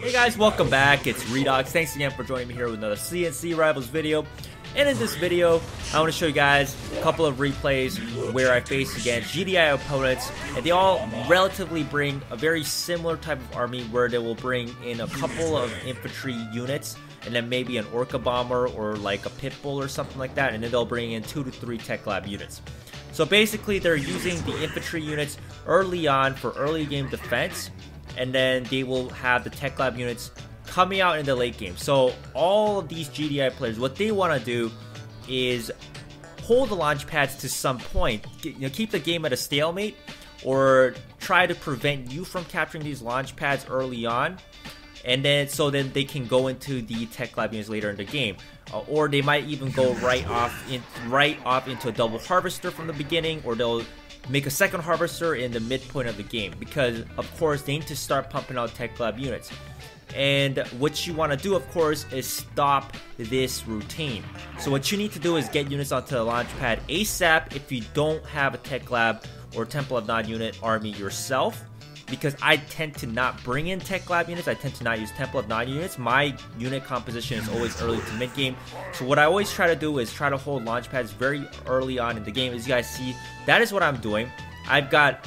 Hey guys, welcome back. It's Redox. Thanks again for joining me here with another CNC Rivals video. And in this video, I want to show you guys a couple of replays where I face against GDI opponents, and they all relatively bring a very similar type of army where they will bring in a couple of infantry units and then maybe an Orca bomber or like a pit bull or something like that, and then they'll bring in 2 to 3 tech lab units. So basically they're using the infantry units early on for early game defense, and then they will have the tech lab units coming out in the late game. So all of these GDI players, what they want to do is hold the launch pads to some point, keep the game at a stalemate, or try to prevent you from capturing these launch pads early on, and then they can go into the tech lab units later in the game. Or they might even go right off into a double harvester from the beginning, or they'll make a second harvester in the midpoint of the game, because of course they need to start pumping out tech lab units. And what you want to do, of course, is stop this routine. So what you need to do is get units onto the launch pad ASAP if you don't have a tech lab or Temple of Nod unit army yourself, because I tend to not bring in tech lab units. I tend to not use Temple of Nod units. My unit composition is always early to mid game. So what I always try to do is try to hold launch pads very early on in the game. As you guys see, that is what I'm doing. I've got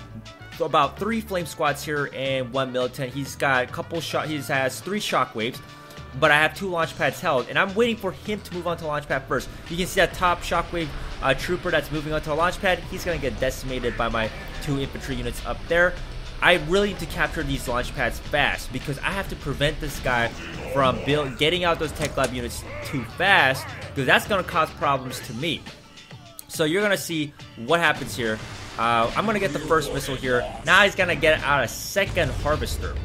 about 3 flame squads here and 1 militant. He's got a couple he has 3 shockwaves, but I have 2 launch pads held, and I'm waiting for him to move on to launch pad first. You can see that top shockwave trooper that's moving on to a launch pad. He's gonna get decimated by my 2 infantry units up there. I really need to capture these launch pads fast, because I have to prevent this guy from getting out those tech lab units too fast, because that's gonna cause problems to me. So you're gonna see what happens here. I'm going to get the first missile here. Now he's going to get out a second harvester.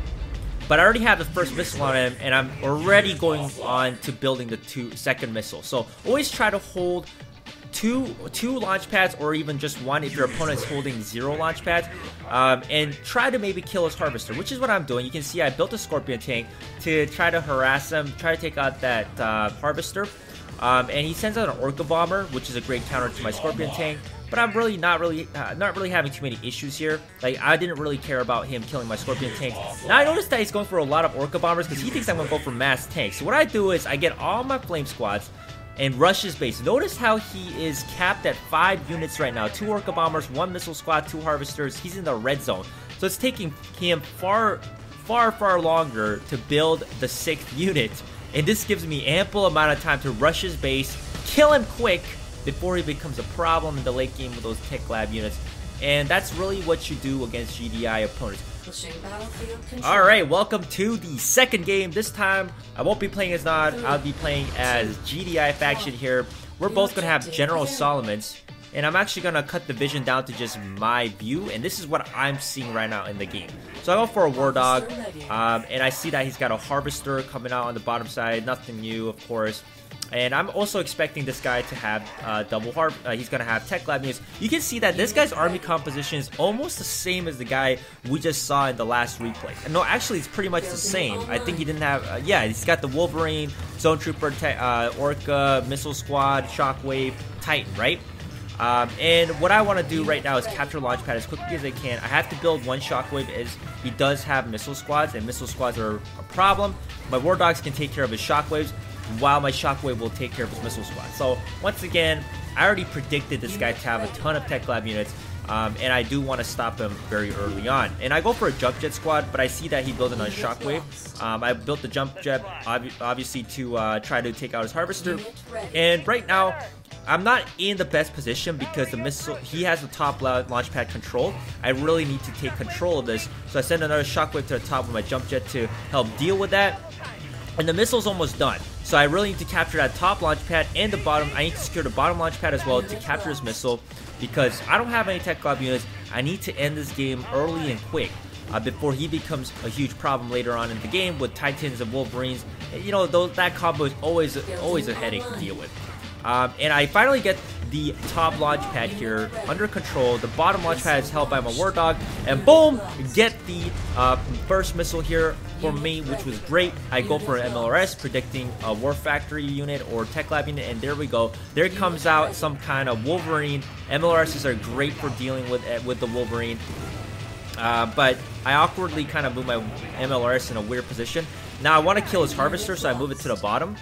But I already have the first missile on him, and I'm already going on to building the second missile. So always try to hold two launch pads, or even just 1 if your opponent's holding 0 launch pads. And try to maybe kill his harvester, which is what I'm doing. You can see I built a scorpion tank to try to harass him, try to take out that harvester. And he sends out an Orca bomber, which is a great counter to my scorpion tank. But I'm really not really having too many issues here. Like, I didn't really care about him killing my scorpion tanks. Now I noticed that he's going for a lot of Orca bombers because he thinks I'm gonna go for mass tanks. So what I do is I get all my flame squads and rush his base. Notice how he is capped at 5 units right now. 2 Orca bombers, 1 missile squad, 2 harvesters. He's in the red zone. So it's taking him far longer to build the 6th unit. And this gives me ample amount of time to rush his base, kill him quick before he becomes a problem in the late game with those tech lab units. And that's really what you do against GDI opponents. Alright, welcome to the second game. This time, I won't be playing as Nod, I'll be playing as GDI faction here. We're both going to have General Solomons, and I'm actually going to cut the vision down to just my view, and this is what I'm seeing right now in the game. So I go for a War Dog, and I see that he's got a Harvester coming out on the bottom side, nothing new, of course. And I'm also expecting this guy to have he's going to have tech lab units. You can see that this guy's army composition is almost the same as the guy we just saw in the last replay. No, actually, it's pretty much the same. I think he didn't have, yeah, he's got the Wolverine, Zone Trooper, Orca, Missile Squad, Shockwave, Titan, right? And what I want to do right now is capture Launchpad as quickly as I can. I have to build 1 Shockwave, as he does have Missile Squads, and Missile Squads are a problem. My War Dogs can take care of his Shockwaves, while my Shockwave will take care of his Missile Squad. So once again, I already predicted this guy to have a ton of tech lab units, and I do want to stop him very early on. And I go for a Jump Jet squad, but I see that he built it on Shockwave. I built the Jump Jet obviously to try to take out his Harvester. And right now, I'm not in the best position because the missile, he has the top launch pad control. I really need to take control of this, so I send another Shockwave to the top of my Jump Jet to help deal with that. And the missile's almost done, so I really need to capture that top launch pad and the bottom. I need to secure the bottom launch pad as well to capture this missile, because I don't have any tech lab units. I need to end this game early and quick before he becomes a huge problem later on in the game with Titans and Wolverines. You know, that combo is always a headache to deal with. And I finally get the top launch pad here under control. The bottom launch pad is held by my War Dog, and boom, get the first missile here for me, which was great. I go for an MLRS, predicting a War Factory unit or Tech Lab unit, and there we go. There comes out some kind of Wolverine. MLRSs are great for dealing with the Wolverine. But I awkwardly kind of move my MLRS in a weird position. Now I want to kill his Harvester, so I move it to the bottom.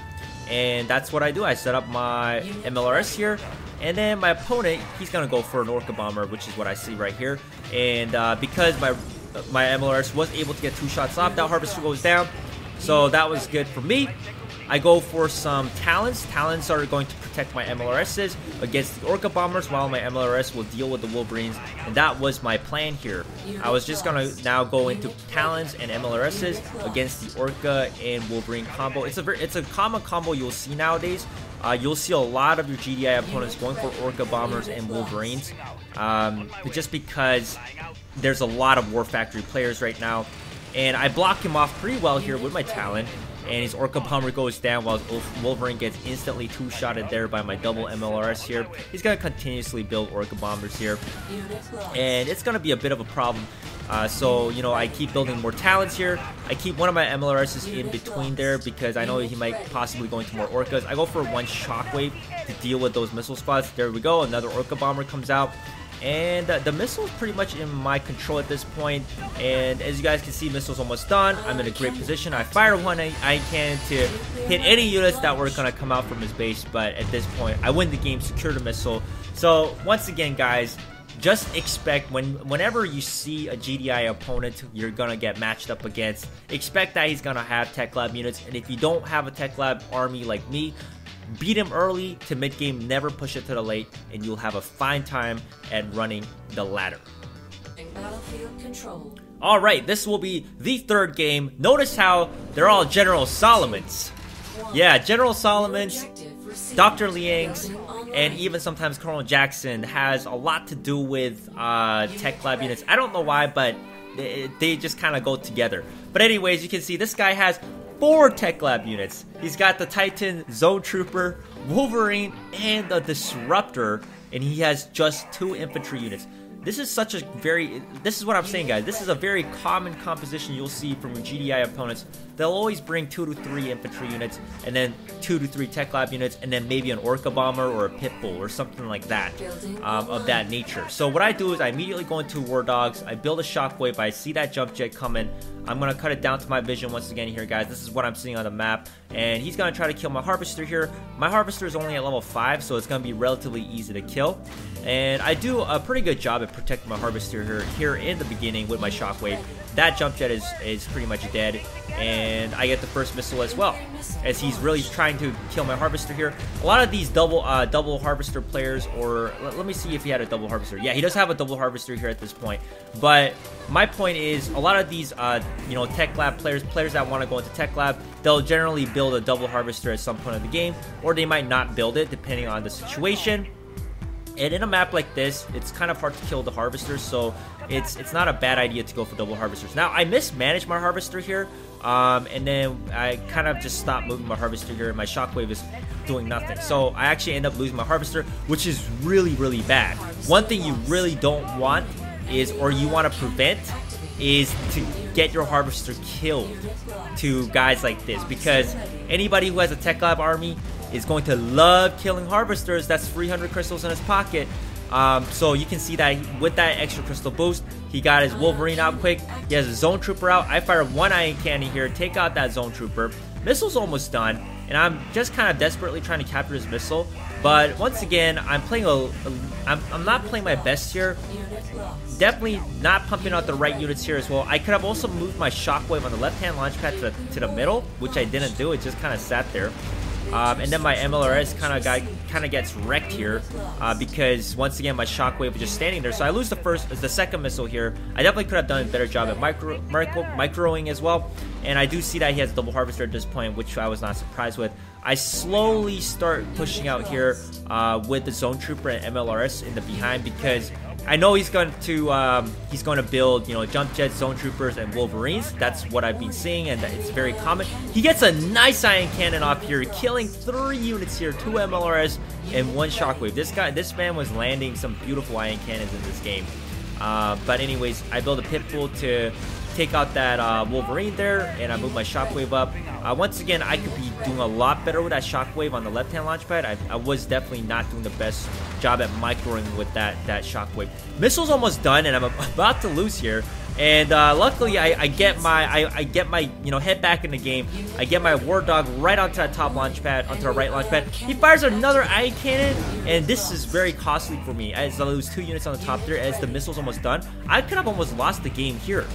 And that's what I do. I set up my MLRS here. And then my opponent, he's going to go for an Orca Bomber, which is what I see right here. And because my MLRS was able to get 2 shots off, that Harvester goes down. So that was good for me. I go for some Talons. Talons are going to protect my MLRSs against the Orca Bombers while my MLRS will deal with the Wolverines. And that was my plan here. I was just going to now go into Talons and MLRSs against the Orca and Wolverine combo. It's a common combo you'll see nowadays. You'll see a lot of your GDI opponents going for Orca Bombers and Wolverines. Just because there's a lot of War Factory players right now. And I block him off pretty well here with my Talon. And his Orca Bomber goes down while his Wolverine gets instantly 2-shotted there by my double MLRS here. He's going to continuously build Orca Bombers here. And it's going to be a bit of a problem. So, you know, I keep building more Talons here. I keep one of my MLRSs in between there because I know he might possibly go into more Orcas. I go for 1 Shockwave to deal with those missile spots. There we go. Another Orca Bomber comes out. And the missile is pretty much in my control at this point. And as you guys can see, missile's almost done. I'm in a great position. I fire one I can to hit any units that were going to come out from his base. But at this point, I win the game, secure the missile. So once again, guys, just expect whenever you see a GDI opponent you're going to get matched up against, expect that he's going to have Tech Lab units. And if you don't have a Tech Lab army like me, beat him early to mid-game, never push it to the late, and you'll have a fine time at running the ladder. Battlefield control. Alright, this will be the 3rd game. Notice how they're all General Solomons. Yeah, General Solomons, Dr. Liang's, and even sometimes Colonel Jackson has a lot to do with Tech Lab units. I don't know why, but they just kind of go together. But anyways, you can see this guy has 4 Tech Lab units. He's got the Titan, Zone Trooper, Wolverine, and the Disruptor, and he has just 2 infantry units. This is such a this is what I'm saying, guys. This is a very common composition you'll see from your GDI opponents. They'll always bring 2 to 3 infantry units, and then 2 to 3 Tech Lab units, and then maybe an Orca Bomber or a Pitbull or something like that, of that nature. So what I do is I immediately go into War Dogs. I build a Shockwave. I see that jump jet coming. I'm going to cut it down to my vision once again here, guys. This is what I'm seeing on the map. And he's going to try to kill my Harvester here. My Harvester is only at level 5, so it's going to be relatively easy to kill. And I do a pretty good job at protecting my Harvester here in the beginning with my Shockwave. That jump jet is pretty much dead. And I get the first missile as well, as he's really trying to kill my Harvester here. A lot of these double Harvester players, or let me see if he had a double Harvester. Yeah, he does have a double Harvester here at this point. But my point is, a lot of these you know, Tech Lab players that want to go into Tech Lab, they'll generally build a double Harvester at some point of the game, or they might not build it depending on the situation. And in a map like this, it's kind of hard to kill the Harvesters, so it's not a bad idea to go for double Harvesters. Now, I mismanaged my Harvester here, and then I kind of just stopped moving my Harvester here, and my Shockwave is doing nothing. So I actually end up losing my Harvester, which is really, really bad. One thing you really don't want is, or you want to prevent, is to get your Harvester killed to guys like this, because anybody who has a Tech Lab army is going to love killing Harvesters. That's 300 crystals in his pocket. So you can see that with that extra crystal boost, he got his Wolverine out quick. He has a Zone Trooper out. I fire 1 Iron Cannon here, take out that Zone Trooper. Missile's almost done, and I'm just kind of desperately trying to capture his missile. But once again, I'm playing I'm not playing my best here. Definitely not pumping out the right units here as well. I could have also moved my Shockwave on the left-hand launch pad to the middle, which I didn't do. It just kind of sat there. And then my MLRS kind of gets wrecked here because once again my Shockwave was just standing there. So I lose the second missile here. I definitely could have done a better job at microing as well. And I do see that he has a double Harvester at this point, which I was not surprised with. I slowly start pushing out here with the Zone Trooper and MLRS in the behind, because I know he's going to build, you know, jump jets, Zone Troopers, and Wolverines. That's what I've been seeing, and it's very common. He gets a nice Iron Cannon off here, killing 3 units here, 2 MLRS and 1 Shockwave. This man was landing some beautiful Iron Cannons in this game. But anyways, I build a Pitbull to take out that Wolverine there, and I move my Shockwave up. Once again, I could be doing a lot better with that Shockwave on the left-hand launch pad. I was definitely not doing the best job at microing with that Shockwave. Missile's almost done, and I'm about to lose here. And luckily, I get my head back in the game. I get my War Dog right onto that top launch pad, onto the right launch pad. He fires another ion cannon, and this is very costly for me as I lose 2 units on the top there as the missile's almost done. I could have almost lost the game here.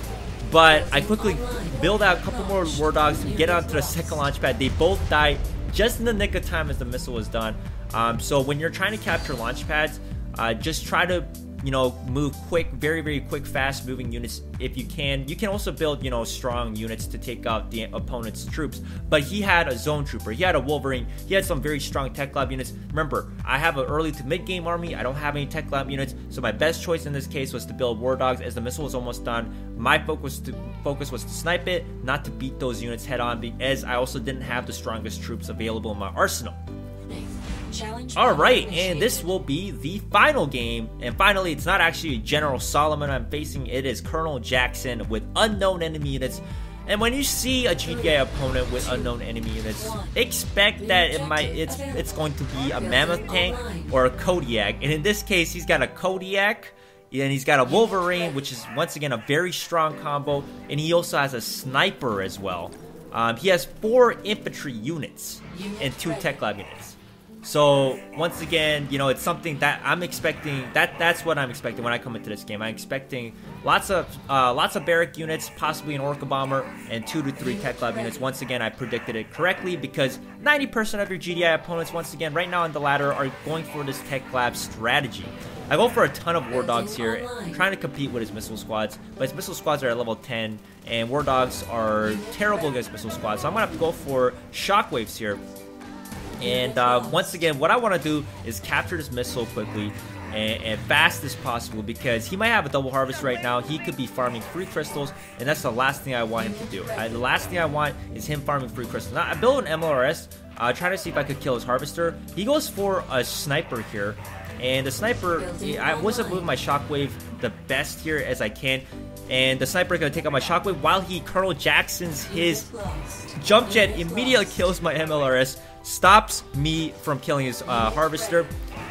But I quickly build out a couple more War Dogs to get onto the second launch pad. They both die just in the nick of time as the missile was done. So when you're trying to capture launch pads, just try to move quick, very quick, fast moving units if you can. You can also build strong units to take out the opponent's troops, but he had a zone trooper, he had a Wolverine, he had some very strong tech lab units. Remember, I have an early to mid game army. I don't have any tech lab units, so my best choice in this case was to build War Dogs as the missile was almost done. My focus was to snipe it, not to beat those units head on, as I also didn't have the strongest troops available in my arsenal. Alright, and this will be the final game. And finally, it's not actually General Solomon I'm facing, it is Colonel Jackson with unknown enemy units. And when you see a GDI opponent with unknown enemy units, expect that it's going to be a Mammoth tank or a Kodiak. And in this case, he's got a Kodiak, and he's got a Wolverine, which is once again a very strong combo. And he also has a sniper as well. He has 4 infantry units and 2 tech lab units. So once again, it's something that I'm expecting. That's what I'm expecting when I come into this game. I'm expecting lots of barrack units, possibly an Orca bomber, and 2 to 3 tech lab units. Once again, I predicted it correctly because 90% of your GDI opponents, once again, right now on the ladder, are going for this tech lab strategy. I go for a ton of War Dogs here, trying to compete with his missile squads, but his missile squads are at level 10, and War Dogs are terrible against missile squads. So I'm gonna have to go for shockwaves here. And once again, what I want to do is capture this missile quickly and fast as possible, because he might have a double harvest right now. He could be farming free crystals, and that's the last thing I want him to do. The last thing I want is him farming free crystals. Now, I built an MLRS, trying to see if I could kill his harvester. He goes for a sniper here, and the sniper, I wasn't moving my shockwave the best here as I can. And the sniper is going to take out my shockwave while he Colonel Jacksons his jump jet, immediately kills my MLRS, stops me from killing his harvester,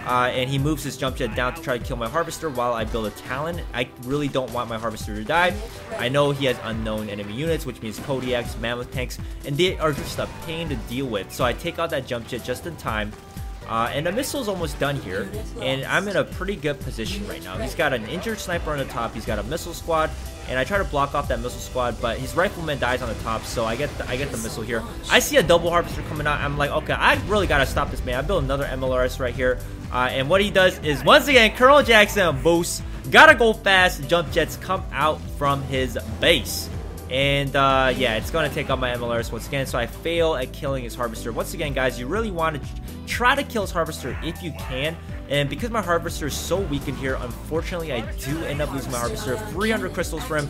and he moves his jump jet down to try to kill my harvester while I build a Talon. I really don't want my harvester to die. I know he has unknown enemy units, which means Kodiaks, Mammoth tanks, and they are just a pain to deal with. So I take out that jump jet just in time. And the missile's almost done here, and I'm in a pretty good position right now. He's got an injured sniper on the top, he's got a missile squad, and I try to block off that missile squad, but his rifleman dies on the top, so I get the missile here. I see a double harvester coming out. I'm like, okay, I really gotta stop this man. I built another MLRS right here, and what he does is, once again, Colonel Jackson boost. Gotta go fast. Jump jets come out from his base. And yeah, it's going to take out my MLRs once again, so I fail at killing his harvester. Once again, guys, you really want to try to kill his harvester if you can. And because my harvester is so weakened here, unfortunately, I do end up losing my harvester. 300 crystals for him.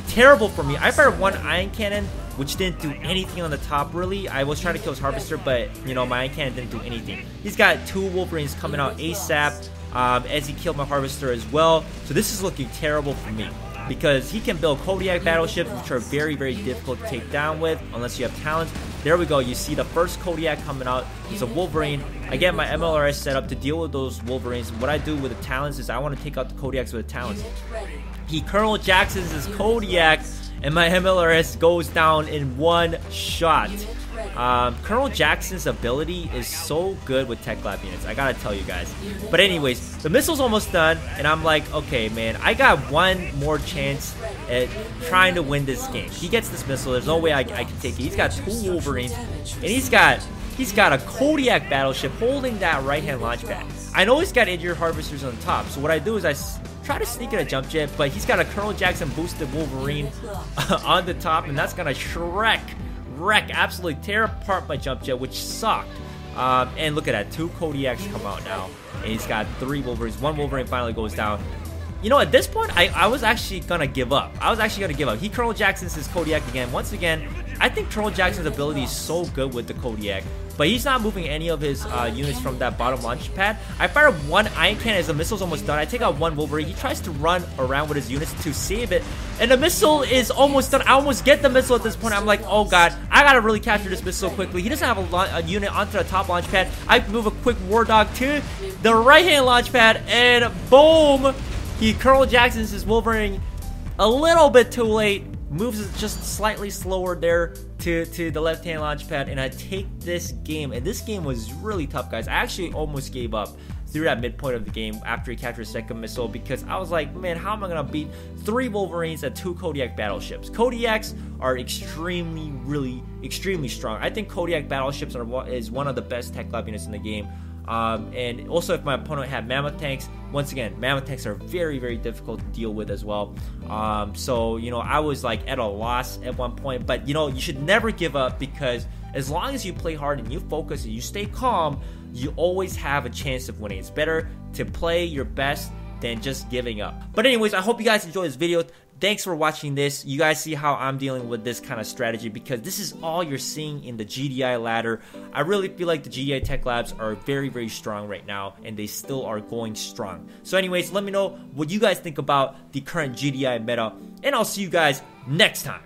Terrible for me. I fired 1 ion cannon, which didn't do anything on the top, really. I was trying to kill his harvester, but, my ion cannon didn't do anything. He's got 2 Wolverines coming out ASAP, as he killed my harvester as well. So this is looking terrible for me, because he can build Kodiak battleships, which are very difficult to take down with, unless you have talents. There we go. You see the first Kodiak coming out. He's a Wolverine. I get my MLRS set up to deal with those Wolverines. What I do with the talents is I want to take out the Kodiaks with the talents. He Colonel Jackson's his Kodiak, and my MLRS goes down in 1 shot. Colonel Jackson's ability is so good with tech lab units, I gotta tell you guys. But anyways, the missile's almost done, and I'm like, okay, man, I got 1 more chance at trying to win this game. He gets this missile, there's no way I can take it. He's got 2 Wolverines, and he's got a Kodiak battleship holding that right-hand launch pad. I know he's got injured harvesters on the top, so what I do is I try to sneak in a jump jet, but he's got a Colonel Jackson boosted Wolverine on the top, and that's gonna absolutely tear apart my jump jet, which sucked. And look at that, 2 Kodiaks come out now, and he's got 3 Wolverines. 1 Wolverine finally goes down. At this point, I was actually gonna give up. He Colonel Jackson's his Kodiak again. Once again, I think Colonel Jackson's ability is so good with the Kodiak, but he's not moving any of his units from that bottom launch pad. I fire 1 ion cannon as the missile's almost done. I take out 1 Wolverine. He tries to run around with his units to save it, and the missile is almost done. I almost get the missile at this point. I'm like, oh god, I gotta really capture this missile quickly. He doesn't have a unit onto the top launch pad. I move a quick War Dog to the right-hand launch pad, and boom! He Colonel Jackson's his Wolverine a little bit too late. Moves it just slightly slower there to the left-hand launch pad, and I take this game. And this game was really tough, guys. I actually almost gave up through that midpoint of the game after he captured a second missile, because I was like, man, how am I gonna beat 3 Wolverines and 2 Kodiak battleships? Kodiaks are extremely strong. I think Kodiak battleships is one of the best tech lab units in the game. And also, if my opponent had mammoth tanks, once again, mammoth tanks are very difficult to deal with as well. So, you know, I was like at a loss at one point, but you know, you should never give up, because as long as you play hard and you focus and you stay calm, you always have a chance of winning. It's better to play your best than just giving up. But anyways, I hope you guys enjoyed this video. Thanks for watching this. You guys see how I'm dealing with this kind of strategy, because this is all you're seeing in the GDI ladder. I really feel like the GDI tech labs are very strong right now, and they still are going strong. So anyways, let me know what you guys think about the current GDI meta, and I'll see you guys next time.